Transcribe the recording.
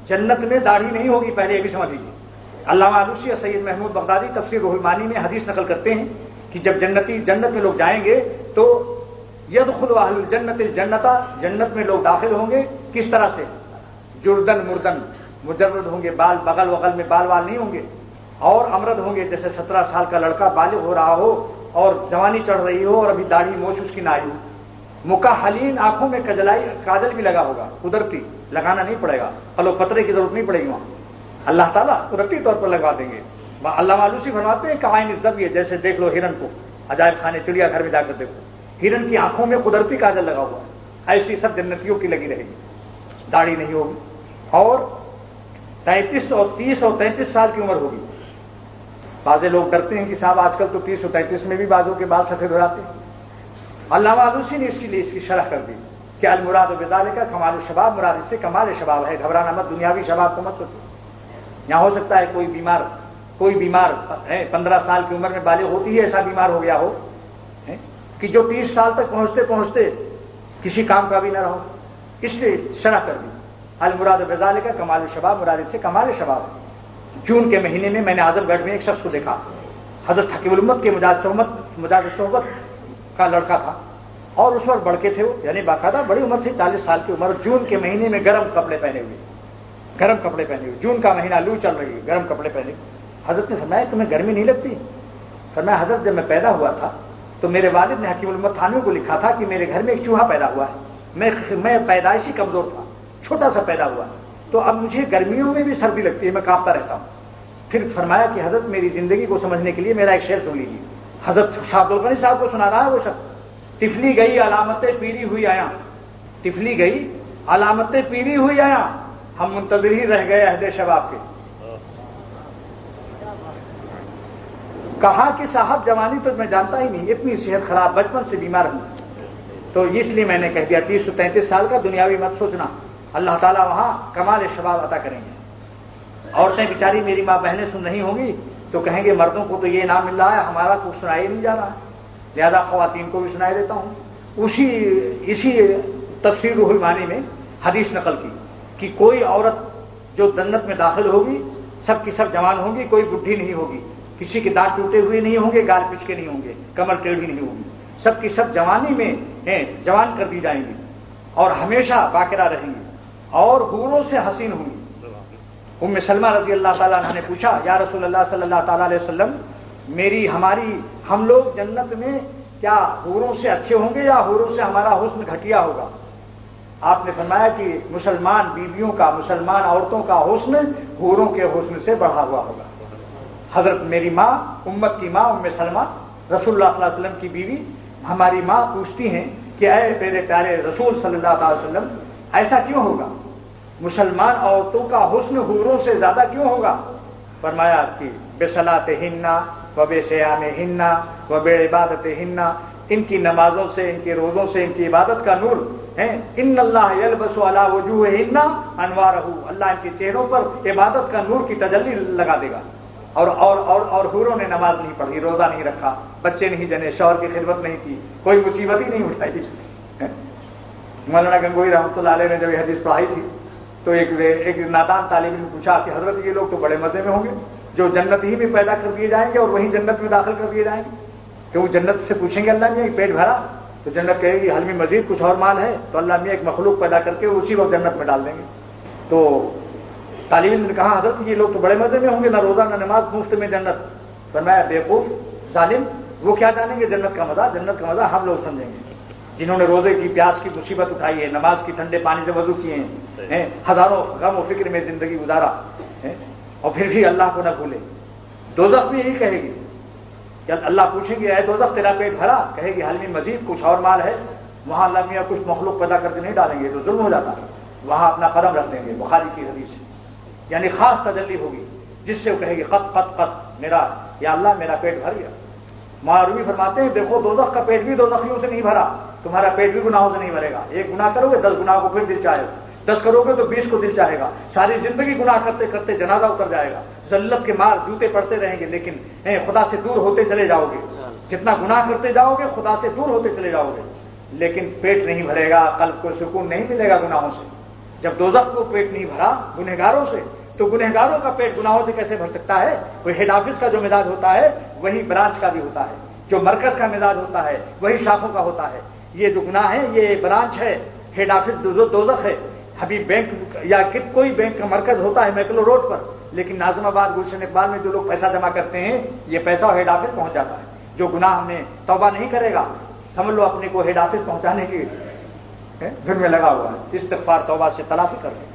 جنت میں داڑھی نہیں ہوگی، پہلے یہ بھی سمجھ لیجیے۔ علامہ آلوسی اور سید محمود بغدادی تفسیر روح المعانی میں حدیث نقل کرتے ہیں کہ جب جنت میں لوگ جائیں گے تو یدخل اہل الجنت الجنت، جنت میں لوگ داخل ہوں گے کس طرح سے؟ جردن مردن، مجرد ہوں گے، بال بغل وغل میں بال وال نہیں ہوں گے، اور امرد ہوں گے، جیسے 17 سال کا لڑکا بالغ ہو رہا ہو اور جوانی چڑھ رہی ہو اور ابھی داڑھی موچھ اس کی نہ آئی ہو۔ مکحلین، آنکھوں میں کاجل بھی لگا ہوگا، قدرتی، لگانا نہیں پڑے گا، پلو پترے کی ضرورت نہیں پڑے گی وہاں، اللہ تعالیٰ قدرتی طور پر لگوا دیں گے۔ علامہ آلوسی فرماتے ہیں کہ عین الزبی، جیسے دیکھ لو ہرن کو، عجائب خانے چڑیا گھر میں جا کر دیکھو، ہرن کی آنکھوں میں قدرتی کاجل لگا ہوا ہے، ایسی سب جنتیوں کی لگی رہے گی، داڑھی نہیں ہوگی، اور 33 اور 30 اور 33 سال کی عمر ہوگی۔ بعض لوگ ڈرتے ہیں کہ صاحب آج کل تو 30 اور 33 میں بھی بعضوں کے بال سفید ہو جاتے ہیں۔ علامہ آلوسی نے اس کے لیے اس کی شرح کر دی کہ المراد بذالک کمال الشباب، مراد اس سے کمال شباب ہے، گھبرانا مت، دنیاوی شباب کو مت سوچو۔ یہاں ہو سکتا ہے کوئی بیمار 15 سال کی عمر میں بالغ ہوتی ہے، ایسا بیمار ہو گیا ہو کہ جو 30 سال تک پہنچتے پہنچتے کسی کام کا بھی نہ رہو، اس لیے شرح کر دی المراد بذالک کمال الشباب، مراد اس سے کمال شباب ہے۔ جون کے مہینے میں نے اعظم گڑھ میں ایک شخص کو دیکھا، حضرت حکیم الامت کے مجاز صحبت کا لڑکا تھا، اور اس وقت بڑکے تھے وہ، یعنی باقاعدہ بڑی عمر تھی، 40 سال کی عمر، جون کے مہینے میں گرم کپڑے پہنے ہوئے، جون کا مہینہ، لو چل رہی ہے، گرم کپڑے پہنے ہوئے۔ حضرت نے فرمایا تمہیں گرمی نہیں لگتی؟ فرمایا حضرت جب میں پیدا ہوا تھا تو میرے والد نے حکیم الامت تھانوی کو لکھا تھا کہ میرے گھر میں ایک چوہا پیدا ہوا ہے، میں پیدائشی کمزور تھا، چھوٹا سا پیدا ہوا، تو اب مجھے گرمیوں میں بھی سردی لگتی ہے، میں کانپتا رہتا ہوں۔ پھر فرمایا کہ حضرت میری زندگی کو سمجھنے کے لیے میرا ایک شعر سن لیجیے۔ حضرت شاہ عبد الغنی صاحب کو سنا رہا ہے وہ شخص، تفلی گئی علامتیں پیری ہوئی آیا، تفلی گئی علامتیں پیری ہوئی آیا، ہم منتظر ہی رہ گئے عہد شباب کے۔ کہا کہ صاحب جوانی تو میں جانتا ہی نہیں، اتنی صحت خراب، بچپن سے بیمار ہوں، تو اس لیے میں نے کہہ دیا 30 سے 33 سال کا دنیاوی مت سوچنا، اللہ تعالیٰ وہاں کمال شباب عطا کریں گے۔ عورتیں بیچاری میری ماں بہنیں سن رہی ہوں گی تو کہیں گے مردوں کو تو یہ انعام مل رہا ہے، ہمارا کچھ سنائی نہیں جا رہا ہے، لہذا خواتین کو بھی سنائی دیتا ہوں۔ اسی تفسیر روح المعانی میں حدیث نقل کی کہ کوئی عورت جو جنت میں داخل ہوگی سب کی سب جوان ہوں گی، کوئی بڈھی نہیں ہوگی، کسی کے دانت ٹوٹے ہوئے نہیں ہوں گے، گال پچ کے نہیں ہوں گے، کمر ٹیڑھی نہیں ہوگی، سب کی سب جوانی میں جوان کر دی جائیں گی اور ہمیشہ باقرہ رہیں گی اور حوروں سے حسین ہوں گی۔ ام سلمہ رضی اللہ تعالیٰ عنہ نے پوچھا یا رسول اللہ صلی اللہ تعالیٰ علیہ وسلم، ہم لوگ جنت میں کیا حوروں سے اچھے ہوں گے یا حوروں سے ہمارا حسن گھٹیا ہوگا؟ آپ نے فرمایا کہ مسلمان بیویوں کا، مسلمان عورتوں کا حسن حوروں کے حسن سے بڑھا ہوا ہوگا۔ حضرت میری ماں، امت کی ماں ام سلمہ، رسول اللہ صلی اللہ علیہ وسلم کی بیوی، ہماری ماں پوچھتی ہیں کہ اے میرے پیارے رسول صلی اللہ علیہ وسلم، ایسا کیوں ہوگا؟ مسلمان عورتوں کا حسن حوروں سے زیادہ کیوں ہوگا؟ فرمایا کہ بصلاتہن و بصیامہن و بعبادتہن، ان کی نمازوں سے، ان کے روزوں سے، ان کی عبادت کا نور ہے۔ ان اللہ یلبس علی وجوہہن انوارہ، اللہ ان کے چہروں پر عبادت کا نور کی تجلی لگا دے گا۔ اور حوروں نے نماز نہیں پڑھی، روزہ نہیں رکھا، بچے نہیں جنے، شوہر کی خدمت نہیں کی، کوئی مصیبت ہی نہیں اٹھائی۔ مولانا گنگوئی رحمۃ اللہ علیہ نے جب یہ حدیث پڑھائی تھی تو ایک نادان طالب نے پوچھا کہ حضرت یہ لوگ تو بڑے مزے میں ہوں گے جو جنت ہی میں پیدا کر دیے جائیں گے اور وہیں جنت میں داخل کر دیے جائیں گے، کہ وہ جنت سے پوچھیں گے اللہ میاں پیٹ بھرا؟ تو جنت کہے گی حل میں مزید کچھ اور مال ہے، تو اللہ میاں ایک مخلوق پیدا کر کے اسی وقت جنت میں ڈال دیں گے۔ تو طالب علم نے کہا حضرت یہ لوگ تو بڑے مزے میں ہوں گے، نہ روزہ نہ نماز، مفت میں جنت۔ فرمایا بیوقوف ظالم، وہ کیا جانیں گے جنت کا مزہ؟ جنت کا مزہ ہم لوگ سمجھیں گے جنہوں نے روزے کی پیاس کی مصیبت اٹھائی ہے، نماز کی ٹھنڈے پانی سے وضو کیے ہیں، ہزاروں غم و فکر میں زندگی گزارا اور پھر بھی اللہ کو نہ بھولے۔ دوزخ بھی یہی کہے گی کہ اللہ پوچھیں گے اے دوزخ تیرا پیٹ بھرا؟ کہے گی حل میں مزید کچھ اور مال ہے، وہاں اللہ میاں کچھ مخلوق پیدا کر کے نہیں ڈالیں گے تو ظلم ہو جاتا ہے، وہاں اپنا قدم رکھ دیں گے، بخاری کی حدیث ہے، یعنی خاص تجلی ہوگی جس سے وہ کہے گی قط قط قط میرا یا اللہ میرا پیٹ بھر گیا۔ مولوی فرماتے ہیں دیکھو دوزخ کا پیٹ بھی دوزخیوں سے نہیں بھرا، تمہارا پیٹ بھی گناہوں سے نہیں بھرے گا۔ ایک گناہ کرو گے 10 گناہ کو پھر دل چاہے گا، 10 کرو گے تو 20 کو دل چاہے گا، ساری زندگی گناہ کرتے کرتے جنازہ اتر جائے گا، ذلت کے مار جوتے پڑتے رہیں گے، لیکن خدا سے دور ہوتے چلے جاؤ گے، جتنا گناہ کرتے جاؤ گے خدا سے دور ہوتے چلے جاؤ گے، لیکن پیٹ نہیں بھرے گا، قلب کو سکون نہیں ملے گا گناہوں سے۔ جب دوزخ کو پیٹ نہیں بھرا گنہگاروں سے تو گنہگاروں کا پیٹ گناہوں سے کیسے بھر سکتا ہے؟ وہ ہیڈ آفس کا جو مزاج ہوتا ہے وہی برانچ کا بھی ہوتا ہے، جو مرکز کا مزاج ہوتا ہے وہی شاخوں کا ہوتا ہے۔ یہ جو گناہ ہے یہ برانچ ہے، ہیڈ آفس دوزخ ہے۔ ابھی بینک یا کوئی بینک کا مرکز ہوتا ہے میکلو روڈ پر، لیکن ناظم آباد گلشن اقبال میں جو لوگ پیسہ جمع کرتے ہیں یہ پیسہ ہیڈ آفس پہنچ جاتا ہے۔ جو گناہ ہم نے توبہ نہیں کرے گا سمجھ لو اپنے کو ہیڈ آفس پہنچانے کی دھن میں لگا ہوا ہے۔ استغفار توبہ سے تلافی کر لیں۔